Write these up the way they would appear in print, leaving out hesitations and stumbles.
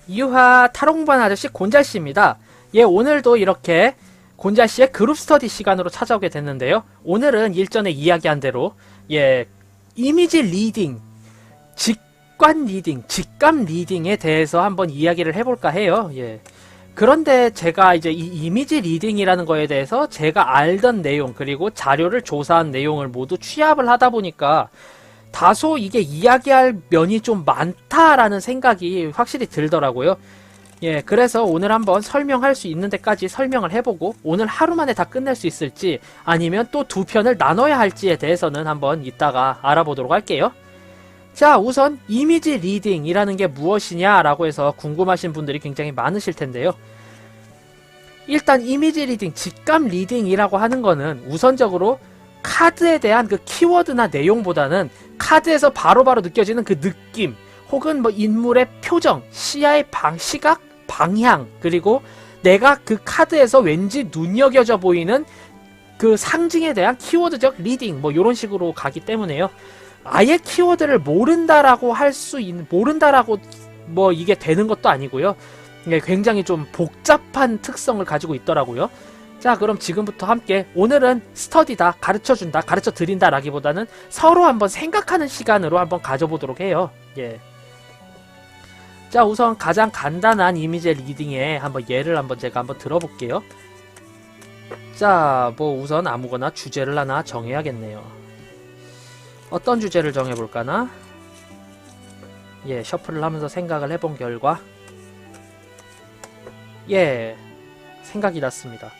유하 타롱반 아저씨 곤잘씨입니다. 예, 오늘도 이렇게 곤잘씨의 그룹 스터디 시간으로 찾아오게 됐는데요. 오늘은 일전에 이야기한 대로 예, 이미지 리딩, 직관 리딩, 직감 리딩에 대해서 한번 이야기를 해볼까 해요. 예. 그런데 제가 이제 이 이미지 리딩이라는 거에 대해서 제가 알던 내용 그리고 자료를 조사한 내용을 모두 취합을 하다 보니까 다소 이게 이야기할 면이 좀 많다라는 생각이 확실히 들더라고요. 예, 그래서 오늘 한번 설명할 수 있는 데까지 설명을 해보고 오늘 하루 만에 다 끝낼 수 있을지 아니면 또 두 편을 나눠야 할지에 대해서는 한번 이따가 알아보도록 할게요. 자, 우선 이미지 리딩이라는 게 무엇이냐라고 해서 궁금하신 분들이 굉장히 많으실 텐데요. 일단 이미지 리딩, 직감 리딩이라고 하는 거는 우선적으로 카드에 대한 그 키워드나 내용보다는 카드에서 바로바로 느껴지는 그 느낌 혹은 뭐 인물의 표정, 시야의 시각, 방향 그리고 내가 그 카드에서 왠지 눈여겨져 보이는 그 상징에 대한 키워드적 리딩 뭐 이런 식으로 가기 때문에요. 아예 키워드를 모른다라고 할 수 있는 모른다라고 뭐 이게 되는 것도 아니고요. 굉장히 좀 복잡한 특성을 가지고 있더라고요. 자, 그럼 지금부터 함께 오늘은 스터디다, 가르쳐준다, 가르쳐드린다 라기보다는 서로 한번 생각하는 시간으로 한번 가져보도록 해요. 예. 자, 우선 가장 간단한 이미지 리딩에 한번 예를 한번 제가 한번 들어볼게요. 자, 뭐 우선 아무거나 주제를 하나 정해야겠네요. 어떤 주제를 정해볼까나? 예, 셔플을 하면서 생각을 해본 결과 예, 생각이 났습니다.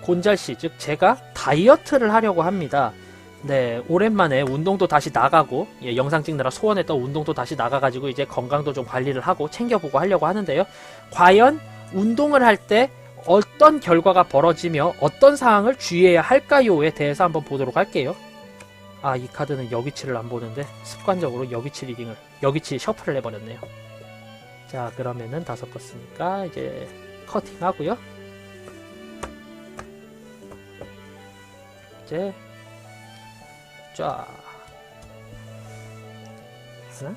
곤잘씨, 즉 제가 다이어트를 하려고 합니다. 네, 오랜만에 운동도 다시 나가고 예, 영상 찍느라 소원했던 운동도 다시 나가가지고 이제 건강도 좀 관리를 하고 챙겨보고 하려고 하는데요. 과연 운동을 할 때 어떤 결과가 벌어지며 어떤 상황을 주의해야 할까요에 대해서 한번 보도록 할게요. 아, 이 카드는 여기치를 안 보는데 습관적으로 여기치 리딩을 여기치 셔플을 해버렸네요. 자, 그러면은 다 섞었으니까 이제 커팅하고요. 이제 쫙 하나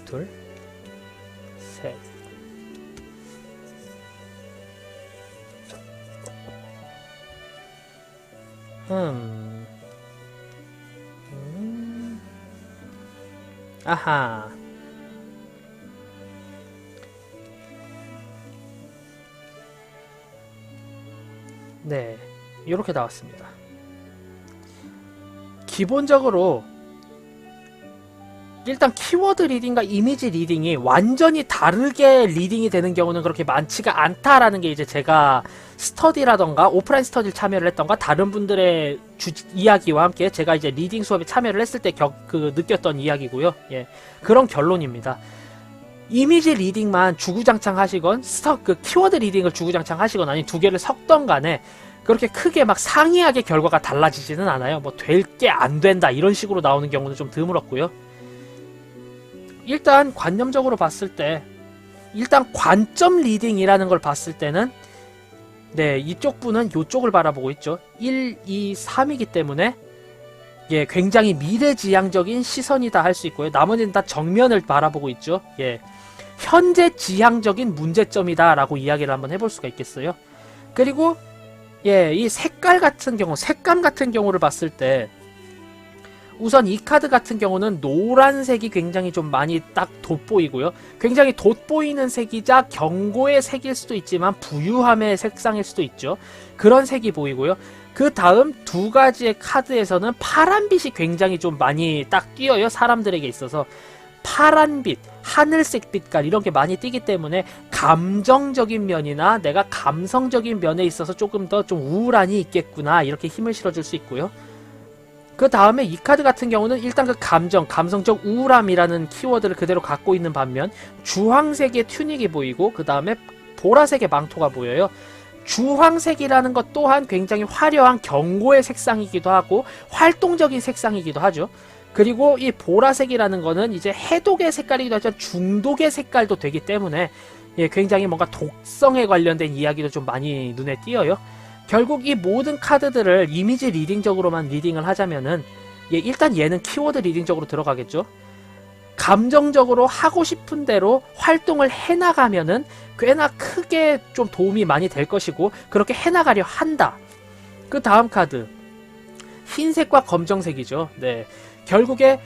둘 셋 아하 네, 이렇게 나왔습니다. 기본적으로 일단 키워드 리딩과 이미지 리딩이 완전히 다르게 리딩이 되는 경우는 그렇게 많지가 않다라는 게 이제 제가 스터디라던가 오프라인 스터디를 참여를 했던가 다른 분들의 이야기와 함께 제가 이제 리딩 수업에 참여를 했을 때 느꼈던 이야기고요. 예, 그런 결론입니다. 이미지 리딩만 주구장창 하시건 키워드 리딩을 주구장창 하시건 아니면 두 개를 섞던 간에 그렇게 크게 막 상이하게 결과가 달라지지는 않아요. 뭐 될 게 안 된다 이런 식으로 나오는 경우는 좀 드물었고요. 일단 관념적으로 봤을 때 일단 관점 리딩이라는 걸 봤을 때는 네, 이쪽 분은 이쪽을 바라보고 있죠. 1, 2, 3이기 때문에 예, 굉장히 미래지향적인 시선이다 할 수 있고요. 나머지는 다 정면을 바라보고 있죠. 예, 현재 지향적인 문제점이다 라고 이야기를 한번 해볼 수가 있겠어요. 그리고 예, 이 색깔 같은 경우, 색감 같은 경우를 봤을 때 우선 이 카드 같은 경우는 노란색이 굉장히 좀 많이 딱 돋보이고요. 굉장히 돋보이는 색이자 경고의 색일 수도 있지만 부유함의 색상일 수도 있죠. 그런 색이 보이고요. 그 다음 두 가지의 카드에서는 파란빛이 굉장히 좀 많이 딱 띄어요. 사람들에게 있어서 파란빛, 하늘색 빛깔 이런 게 많이 띄기 때문에 감정적인 면이나 내가 감성적인 면에 있어서 조금 더 좀 우울함이 있겠구나 이렇게 힘을 실어줄 수 있고요. 그 다음에 이 카드 같은 경우는 일단 그 감성적 우울함이라는 키워드를 그대로 갖고 있는 반면 주황색의 튜닉이 보이고 그 다음에 보라색의 망토가 보여요. 주황색이라는 것 또한 굉장히 화려한 경고의 색상이기도 하고 활동적인 색상이기도 하죠. 그리고 이 보라색이라는 거는 이제 해독의 색깔이기도 하지만 중독의 색깔도 되기 때문에 예, 굉장히 뭔가 독성에 관련된 이야기도 좀 많이 눈에 띄어요. 결국 이 모든 카드들을 이미지 리딩적으로만 리딩을 하자면은 예, 일단 얘는 키워드 리딩적으로 들어가겠죠. 감정적으로 하고 싶은 대로 활동을 해나가면은 꽤나 크게 좀 도움이 많이 될 것이고 그렇게 해나가려 한다. 그 다음 카드 흰색과 검정색이죠. 네, 결국에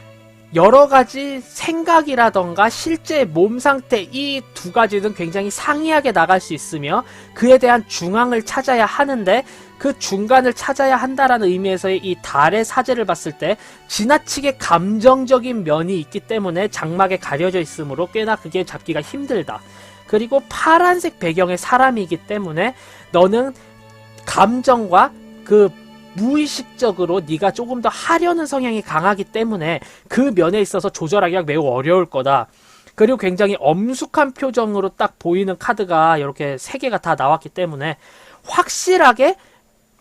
여러가지 생각이라던가 실제 몸 상태 이 두 가지는 굉장히 상이하게 나갈 수 있으며 그에 대한 중앙을 찾아야 하는데 그 중간을 찾아야 한다라는 의미에서의 이 달의 사제를 봤을 때 지나치게 감정적인 면이 있기 때문에 장막에 가려져 있으므로 꽤나 그게 잡기가 힘들다. 그리고 파란색 배경의 사람이기 때문에 너는 감정과 그 무의식적으로 네가 조금 더 하려는 성향이 강하기 때문에 그 면에 있어서 조절하기가 매우 어려울 거다. 그리고 굉장히 엄숙한 표정으로 딱 보이는 카드가 이렇게 3개가 다 나왔기 때문에 확실하게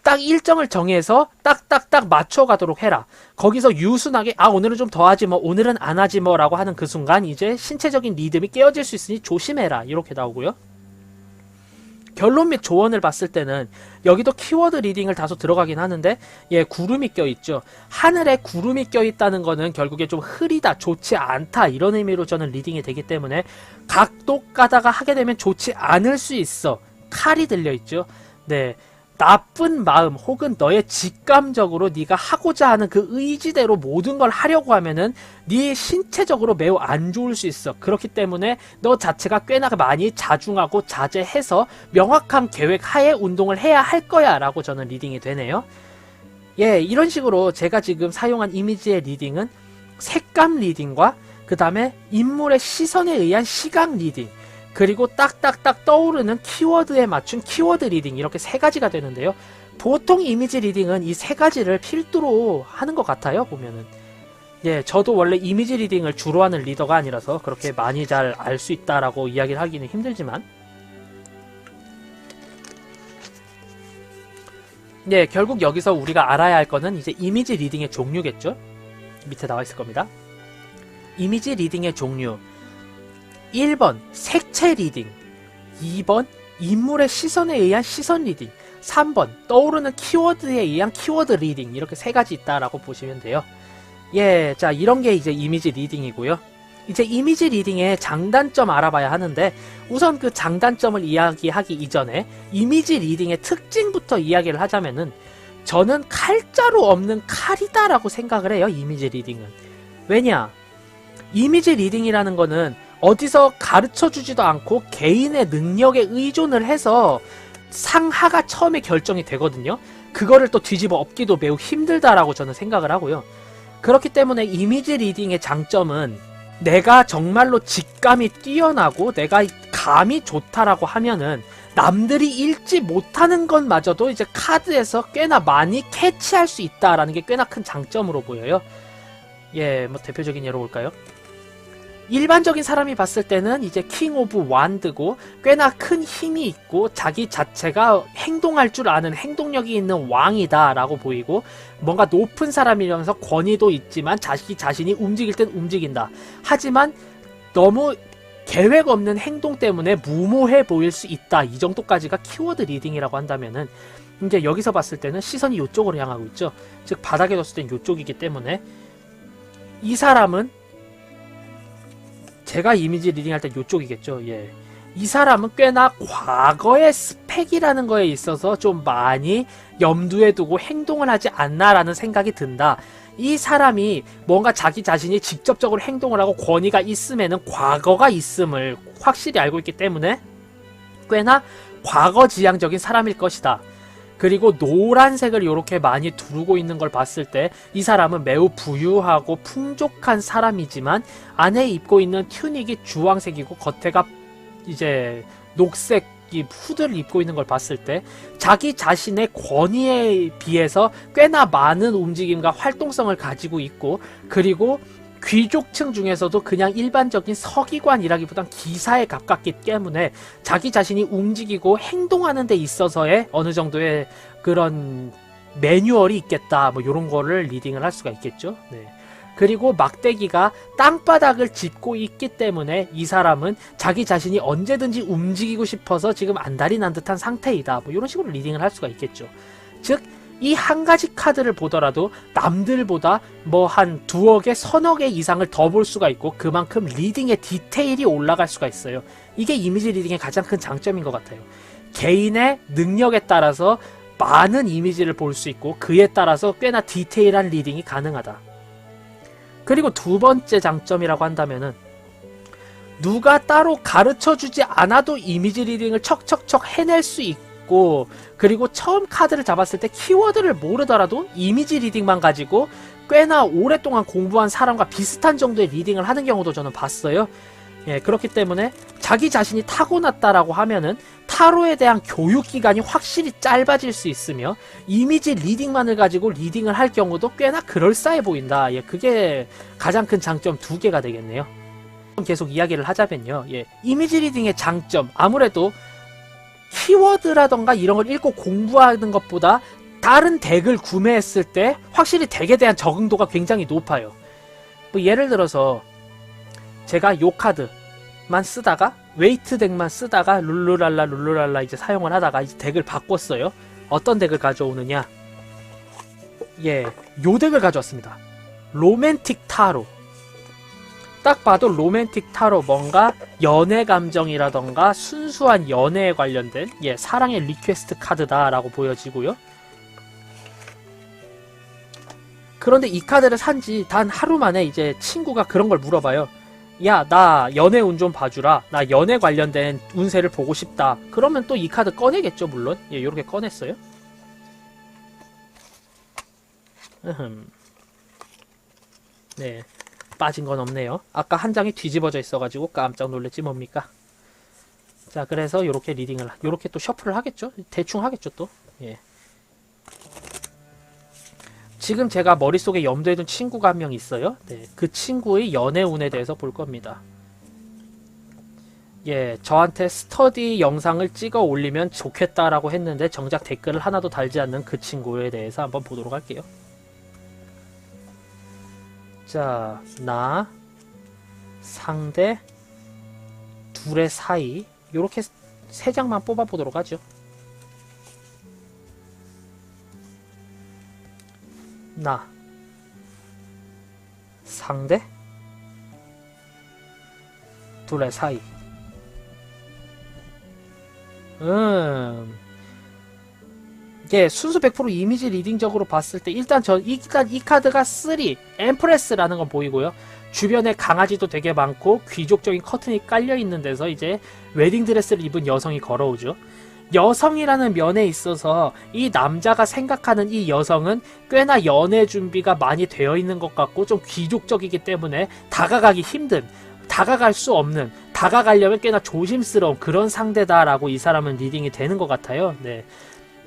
딱 일정을 정해서 딱딱딱 맞춰가도록 해라. 거기서 유순하게 오늘은 좀 더 하지 뭐 오늘은 안 하지 뭐 라고 하는 그 순간 이제 신체적인 리듬이 깨어질 수 있으니 조심해라. 이렇게 나오고요. 결론 및 조언을 봤을 때는 여기도 키워드 리딩을 다소 들어가긴 하는데 구름이 껴있죠. 하늘에 구름이 껴있다는 거는 결국에 좀 흐리다, 좋지 않다 이런 의미로 저는 리딩이 되기 때문에 각도 가다가 하게 되면 좋지 않을 수 있어. 칼이 들려있죠. 네, 나쁜 마음 혹은 너의 직감적으로 네가 하고자 하는 그 의지대로 모든 걸 하려고 하면은 네 신체적으로 매우 안 좋을 수 있어. 그렇기 때문에 너 자체가 꽤나 많이 자중하고 자제해서 명확한 계획 하에 운동을 해야 할 거야 라고 저는 리딩이 되네요. 이런 식으로 제가 지금 사용한 이미지의 리딩은 색감 리딩과 그 다음에 인물의 시선에 의한 시각 리딩 그리고 딱딱딱 떠오르는 키워드에 맞춘 키워드 리딩 이렇게 3가지가 되는데요. 보통 이미지 리딩은 이 3가지를 필두로 하는 것 같아요. 보면은 저도 원래 이미지 리딩을 주로 하는 리더가 아니라서 그렇게 많이 잘 알 수 있다라고 이야기를 하기는 힘들지만 결국 여기서 우리가 알아야 할 거는 이제 이미지 리딩의 종류겠죠. 밑에 나와 있을 겁니다. 이미지 리딩의 종류 1번 색채 리딩, 2번 인물의 시선에 의한 시선 리딩, 3번 떠오르는 키워드에 의한 키워드 리딩 이렇게 3가지 있다라고 보시면 돼요. 자 이런 게 이제 이미지 리딩이고요. 이제 이미지 리딩의 장단점 알아봐야 하는데 우선 그 장단점을 이야기하기 이전에 이미지 리딩의 특징부터 이야기를 하자면은 저는 칼자루 없는 칼이다라고 생각을 해요. 이미지 리딩은. 왜냐? 이미지 리딩이라는 거는 어디서 가르쳐주지도 않고 개인의 능력에 의존을 해서 상하가 처음에 결정이 되거든요. 그거를 또 뒤집어 엎기도 매우 힘들다라고 저는 생각을 하고요. 그렇기 때문에 이미지 리딩의 장점은 내가 정말로 직감이 뛰어나고 내가 감이 좋다라고 하면은 남들이 읽지 못하는 것마저도 이제 카드에서 꽤나 많이 캐치할 수 있다라는 게 꽤나 큰 장점으로 보여요. 뭐 대표적인 예로 볼까요? 일반적인 사람이 봤을 때는 이제 킹 오브 완드고 꽤나 큰 힘이 있고 자기 자체가 행동할 줄 아는 행동력이 있는 왕이다 라고 보이고 뭔가 높은 사람이라면서 권위도 있지만 자신이 움직일 땐 움직인다. 하지만 너무 계획 없는 행동 때문에 무모해 보일 수 있다. 이 정도까지가 키워드 리딩이라고 한다면은 이제 여기서 봤을 때는 시선이 이쪽으로 향하고 있죠. 즉 바닥에 뒀을 땐 이쪽이기 때문에 이 사람은 제가 이미지 리딩할 때 이쪽이겠죠. 이 사람은 꽤나 과거의 스펙이라는 거에 있어서 좀 많이 염두에 두고 행동을 하지 않나라는 생각이 든다. 이 사람이 뭔가 자기 자신이 직접적으로 행동을 하고 권위가 있음에는 과거가 있음을 확실히 알고 있기 때문에 꽤나 과거지향적인 사람일 것이다. 그리고 노란색을 이렇게 많이 두르고 있는 걸 봤을 때 이 사람은 매우 부유하고 풍족한 사람이지만 안에 입고 있는 튜닉이 주황색이고 겉에가 이제 녹색 이 후드를 입고 있는 걸 봤을 때 자기 자신의 권위에 비해서 꽤나 많은 움직임과 활동성을 가지고 있고 그리고 귀족층 중에서도 그냥 일반적인 서기관이라기보단 기사에 가깝기 때문에 자기 자신이 움직이고 행동하는 데 있어서의 어느 정도의 그런 매뉴얼이 있겠다. 뭐 이런 거를 리딩을 할 수가 있겠죠. 그리고 막대기가 땅바닥을 짚고 있기 때문에 이 사람은 자기 자신이 언제든지 움직이고 싶어서 지금 안달이 난 듯한 상태이다. 뭐 이런 식으로 리딩을 할 수가 있겠죠. 즉 이 한 가지 카드를 보더라도 남들보다 뭐 한 두어 개, 서너 개 이상을 더 볼 수가 있고 그만큼 리딩의 디테일이 올라갈 수가 있어요. 이게 이미지 리딩의 가장 큰 장점인 것 같아요. 개인의 능력에 따라서 많은 이미지를 볼 수 있고 그에 따라서 꽤나 디테일한 리딩이 가능하다. 그리고 두 번째 장점이라고 한다면은 누가 따로 가르쳐주지 않아도 이미지 리딩을 척척척 해낼 수 있고 그리고 처음 카드를 잡았을 때 키워드를 모르더라도 이미지 리딩만 가지고 꽤나 오랫동안 공부한 사람과 비슷한 정도의 리딩을 하는 경우도 저는 봤어요. 예, 그렇기 때문에 자기 자신이 타고났다라고 하면은 타로에 대한 교육 기간이 확실히 짧아질 수 있으며 이미지 리딩만을 가지고 리딩을 할 경우도 꽤나 그럴싸해 보인다. 예, 그게 가장 큰 장점 두 개가 되겠네요. 계속 이야기를 하자면요. 예, 이미지 리딩의 장점, 아무래도 키워드라던가 이런 걸 읽고 공부하는 것보다 다른 덱을 구매했을 때 확실히 덱에 대한 적응도가 굉장히 높아요. 뭐 예를 들어서 제가 요 카드만 쓰다가 웨이트 덱만 쓰다가 룰루랄라 이제 사용을 하다가 이제 덱을 바꿨어요. 어떤 덱을 가져오느냐? 예, 요 덱을 가져왔습니다. 로맨틱 타로. 딱 봐도 로맨틱 타로, 뭔가 연애 감정이라던가 순수한 연애에 관련된 사랑의 리퀘스트 카드다라고 보여지고요. 그런데 이 카드를 산지 단 하루 만에 이제 친구가 그런 걸 물어봐요. 야, 나 연애 운 좀 봐주라. 나 연애 관련된 운세를 보고 싶다. 그러면 또 이 카드 꺼내겠죠, 물론. 예, 요렇게 꺼냈어요. 네, 빠진 건 없네요. 아까 한 장이 뒤집어져 있어가지고 깜짝 놀랬지 뭡니까? 자, 그래서 요렇게 리딩을, 요렇게 또 셔플을 하겠죠? 대충 하겠죠, 또. 예. 지금 제가 머릿속에 염두에 둔 친구가 한 명 있어요. 네, 그 친구의 연애운에 대해서 볼 겁니다. 예, 저한테 스터디 영상을 찍어 올리면 좋겠다라고 했는데 정작 댓글을 하나도 달지 않는 그 친구에 대해서 한번 보도록 할게요. 자, 나, 상대, 둘의 사이, 요렇게 세 장만 뽑아보도록 하죠. 나, 상대, 둘의 사이. 이게 순수 100% 이미지 리딩적으로 봤을 때 일단 이 카드가 3 엠프레스라는 건 보이고요. 주변에 강아지도 되게 많고 귀족적인 커튼이 깔려 있는 데서 이제 웨딩 드레스를 입은 여성이 걸어오죠. 여성이라는 면에 있어서 이 남자가 생각하는 이 여성은 꽤나 연애 준비가 많이 되어 있는 것 같고 좀 귀족적이기 때문에 다가가기 힘든, 다가갈 수 없는, 다가가려면 꽤나 조심스러운 그런 상대다라고 이 사람은 리딩이 되는 것 같아요. 네,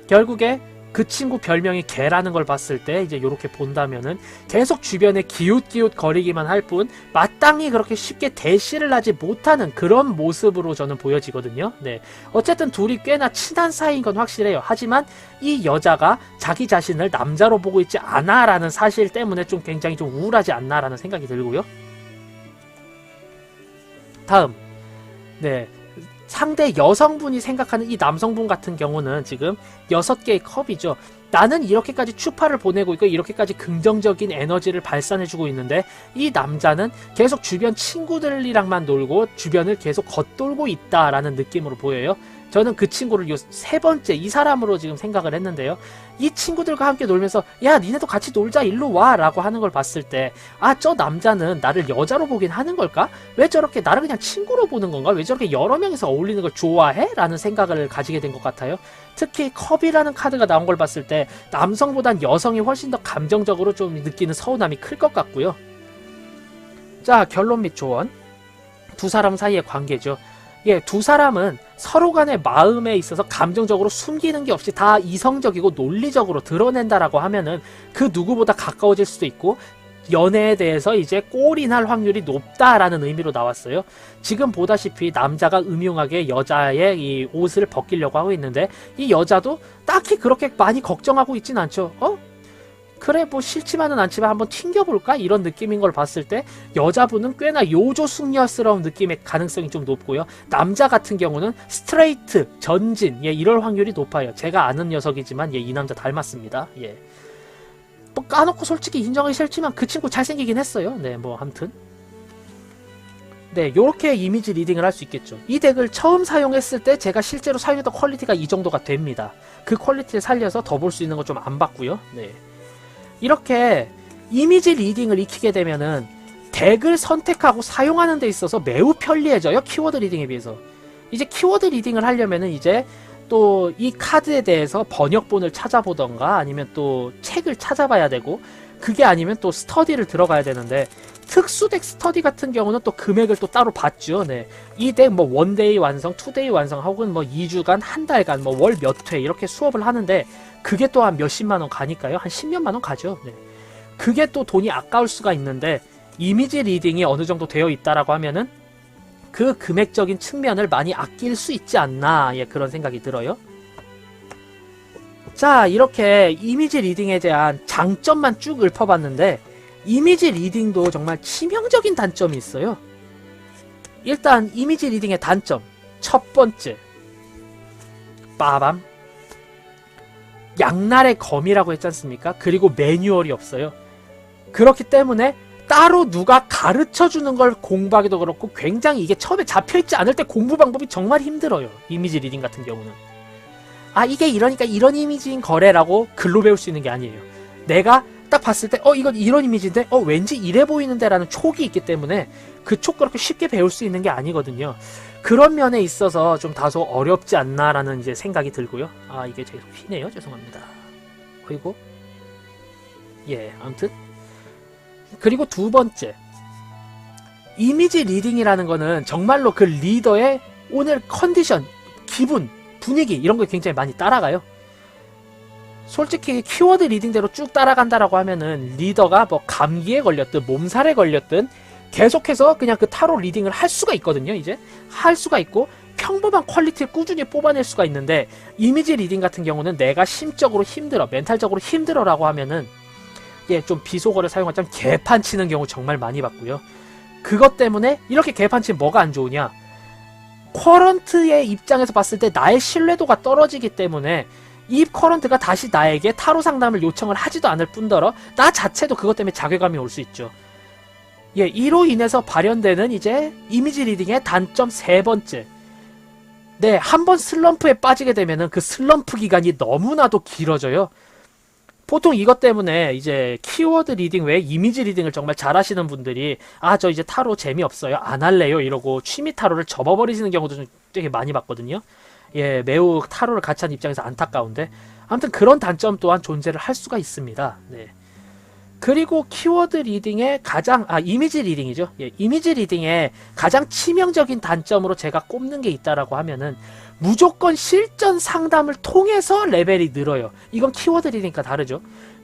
결국에 그 친구 별명이 개라는 걸 봤을 때 이제 요렇게 본다면은 계속 주변에 기웃기웃 거리기만 할 뿐 마땅히 그렇게 쉽게 대시를 하지 못하는 그런 모습으로 저는 보여지거든요. 네, 어쨌든 둘이 꽤나 친한 사이인 건 확실해요. 하지만 이 여자가 자기 자신을 남자로 보고 있지 않아 라는 사실 때문에 좀 굉장히 좀 우울하지 않나 라는 생각이 들고요. 다음, 네, 상대 여성분이 생각하는 이 남성분 같은 경우는 지금 6개의 컵이죠. 나는 이렇게까지 추파를 보내고 있고 이렇게까지 긍정적인 에너지를 발산해주고 있는데 이 남자는 계속 주변 친구들이랑만 놀고 주변을 계속 겉돌고 있다라는 느낌으로 보여요. 저는 그 친구를 요 세 번째 이 사람으로 지금 생각을 했는데요. 이 친구들과 함께 놀면서 야, 니네도 같이 놀자, 일로 와 라고 하는 걸 봤을 때 아, 저 남자는 나를 여자로 보긴 하는 걸까? 왜 저렇게 나를 그냥 친구로 보는 건가? 왜 저렇게 여러 명이서 어울리는 걸 좋아해? 라는 생각을 가지게 된 것 같아요. 특히 컵이라는 카드가 나온 걸 봤을 때 남성보단 여성이 훨씬 더 감정적으로 좀 느끼는 서운함이 클 것 같고요. 자, 결론 및 조언. 두 사람 사이의 관계죠. 예, 두 사람은 서로 간의 마음에 있어서 감정적으로 숨기는 게 없이 다 이성적이고 논리적으로 드러낸다라고 하면은 그 누구보다 가까워질 수도 있고 연애에 대해서 이제 꼴이 날 확률이 높다라는 의미로 나왔어요. 지금 보다시피 남자가 음흉하게 여자의 이 옷을 벗기려고 하고 있는데 이 여자도 딱히 그렇게 많이 걱정하고 있진 않죠. 그래 뭐 싫지만은 않지만 한번 튕겨볼까? 이런 느낌인 걸 봤을 때 여자분은 꽤나 요조숙녀스러운 느낌의 가능성이 좀 높고요. 남자 같은 경우는 스트레이트, 전진, 예, 이럴 확률이 높아요. 제가 아는 녀석이지만 예, 이 남자 닮았습니다. 예. 뭐 까놓고 솔직히 인정하기 싫지만 그 친구 잘생기긴 했어요. 네, 뭐 아무튼 네, 요렇게 이미지 리딩을 할 수 있겠죠. 이 덱을 처음 사용했을 때 제가 실제로 사용했던 퀄리티가 이 정도가 됩니다. 그 퀄리티를 살려서 더 볼 수 있는 거 좀 안 봤고요. 네. 이렇게 이미지 리딩을 익히게 되면은 덱을 선택하고 사용하는 데 있어서 매우 편리해져요. 키워드 리딩에 비해서. 이제 키워드 리딩을 하려면은 이제 또 이 카드에 대해서 번역본을 찾아보던가 아니면 또 책을 찾아봐야 되고, 그게 아니면 또 스터디를 들어가야 되는데, 특수덱 스터디 같은 경우는 또 금액을 또 따로 받죠. 네. 이 덱 뭐 원데이 완성, 투데이 완성 혹은 뭐 2주간, 한 달간, 뭐 월 몇 회 이렇게 수업을 하는데 그게 또 한 몇십만 원 가니까요. 한 10몇만 원 가죠. 네. 그게 또 돈이 아까울 수가 있는데 이미지 리딩이 어느 정도 되어 있다라고 하면은 그 금액적인 측면을 많이 아낄 수 있지 않나, 예, 그런 생각이 들어요. 자, 이렇게 이미지 리딩에 대한 장점만 쭉 읊어봤는데 이미지 리딩도 정말 치명적인 단점이 있어요. 일단 이미지 리딩의 단점 첫 번째, 빠밤, 양날의 검이라고 했지 않습니까? 그리고 매뉴얼이 없어요. 그렇기 때문에 따로 누가 가르쳐주는 걸 공부하기도 그렇고 굉장히 이게 처음에 잡혀있지 않을 때 공부 방법이 정말 힘들어요. 이미지 리딩 같은 경우는. 아, 이게 이러니까 이런 이미지인 거래라고 글로 배울 수 있는 게 아니에요. 내가 딱 봤을 때 이건 이런 이미지인데 왠지 이래 보이는데 라는 촉이 있기 때문에 그 촉 그렇게 쉽게 배울 수 있는 게 아니거든요. 그런 면에 있어서 좀 다소 어렵지 않나라는 이제 생각이 들고요. 아, 이게 계속 휘네요. 죄송합니다. 그리고 예, 아무튼 그리고 두 번째, 이미지 리딩이라는 거는 정말로 그 리더의 오늘 컨디션, 기분, 분위기 이런 거 굉장히 많이 따라가요. 솔직히 키워드 리딩대로 쭉 따라간다라고 하면은 리더가 뭐 감기에 걸렸든 몸살에 걸렸든 계속해서 그냥 그 타로 리딩을 할 수가 있거든요. 이제 할 수가 있고 평범한 퀄리티를 꾸준히 뽑아낼 수가 있는데, 이미지 리딩 같은 경우는 내가 심적으로 힘들어, 멘탈적으로 힘들어라고 하면은 예, 좀 비속어를 사용하자면 개판 치는 경우 정말 많이 봤고요. 그것 때문에 이렇게 개판 치면 뭐가 안 좋으냐, 커런트의 입장에서 봤을 때 나의 신뢰도가 떨어지기 때문에 이 커런트가 다시 나에게 타로 상담을 요청을 하지도 않을 뿐더러 나 자체도 그것 때문에 자괴감이 올 수 있죠. 예, 이로 인해서 발현되는 이제 이미지 리딩의 단점 세 번째. 네, 한번 슬럼프에 빠지게 되면은 그 슬럼프 기간이 너무나도 길어져요. 보통 이것 때문에 이제 키워드 리딩 외에 이미지 리딩을 정말 잘하시는 분들이 저 이제 타로 재미없어요, 안 할래요 이러고 취미 타로를 접어버리시는 경우도 좀 되게 많이 봤거든요. 예, 매우 타로를 같이 하는 입장에서 안타까운데 아무튼 그런 단점 또한 존재를 할 수가 있습니다. 네. 그리고 키워드 리딩의 이미지 리딩이죠. 예, 이미지 리딩의 가장 치명적인 단점으로 제가 꼽는 게 있다라고 하면은 무조건 실전 상담을 통해서 레벨이 늘어요. 이건 키워드 리딩과 다르죠.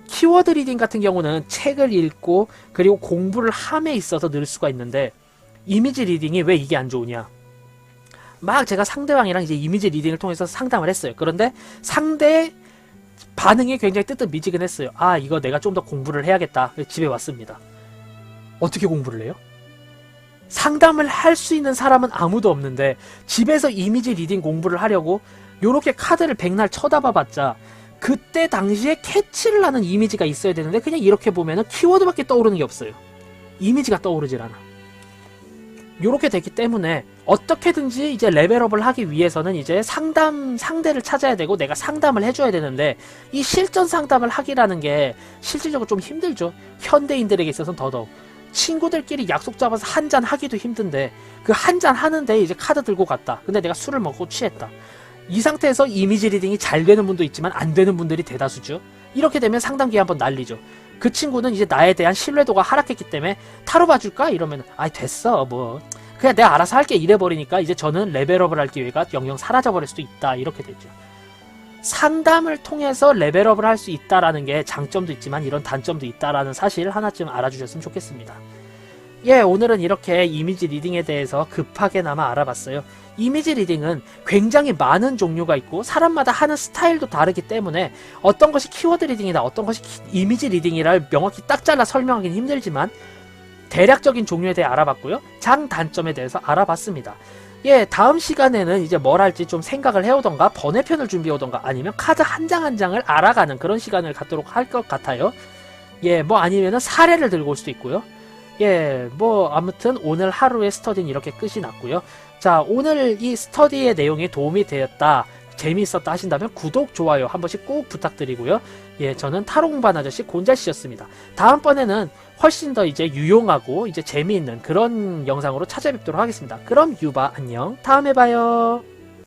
키워드 리딩 같은 경우는 책을 읽고 그리고 공부를 함에 있어서 늘 수가 있는데, 이미지 리딩이 왜 이게 안 좋으냐, 막 제가 상대방이랑 이제 이미지 리딩을 통해서 상담을 했어요. 그런데 상대의 반응이 굉장히 뜨뜻미지근했어요. 이거 내가 좀 더 공부를 해야겠다. 집에 왔습니다. 어떻게 공부를 해요? 상담을 할 수 있는 사람은 아무도 없는데 집에서 이미지 리딩 공부를 하려고 요렇게 카드를 백날 쳐다봐봤자 그때 당시에 캐치를 하는 이미지가 있어야 되는데 그냥 이렇게 보면은 키워드밖에 떠오르는 게 없어요. 이미지가 떠오르질 않아. 요렇게 됐기 때문에 어떻게든지 이제 레벨업을 하기 위해서는 이제 상대를 찾아야 되고 내가 상담을 해줘야 되는데, 이 실전 상담을 하기라는 게 실질적으로 좀 힘들죠. 현대인들에게 있어서는 더더욱. 친구들끼리 약속 잡아서 한잔 하기도 힘든데 그 한잔 하는데 이제 카드 들고 갔다. 근데 내가 술을 먹고 취했다. 이 상태에서 이미지 리딩이 잘 되는 분도 있지만 안 되는 분들이 대다수죠. 이렇게 되면 상담기 한번 날리죠. 그 친구는 이제 나에 대한 신뢰도가 하락했기 때문에 타로 봐줄까? 이러면 됐어 뭐 그냥 내가 알아서 할게 이래버리니까 이제 저는 레벨업을 할 기회가 영영 사라져버릴 수도 있다. 이렇게 되죠. 상담을 통해서 레벨업을 할 수 있다라는 게 장점도 있지만 이런 단점도 있다라는 사실 하나쯤 알아주셨으면 좋겠습니다. 예, 오늘은 이렇게 이미지 리딩에 대해서 급하게나마 알아봤어요. 이미지 리딩은 굉장히 많은 종류가 있고 사람마다 하는 스타일도 다르기 때문에 어떤 것이 키워드 리딩이다, 어떤 것이 이미지 리딩이라 명확히 딱 잘라 설명하기는 힘들지만 대략적인 종류에 대해 알아봤고요. 장단점에 대해서 알아봤습니다. 예, 다음 시간에는 이제 뭘 할지 좀 생각을 해오던가 번외편을 준비해오던가 아니면 카드 한 장 한 장을 알아가는 그런 시간을 갖도록 할 것 같아요. 예, 뭐 아니면은 사례를 들고 올 수도 있고요. 예, 뭐 아무튼 오늘 하루의 스터디는 이렇게 끝이 났고요. 자, 오늘 이 스터디의 내용이 도움이 되었다, 재미있었다 하신다면 구독, 좋아요 한 번씩 꼭 부탁드리고요. 예, 저는 타로공부하는 아저씨 곤잘씨였습니다. 다음번에는 훨씬 더 이제 유용하고 이제 재미있는 그런 영상으로 찾아뵙도록 하겠습니다. 그럼 유바 안녕, 다음에 봐요.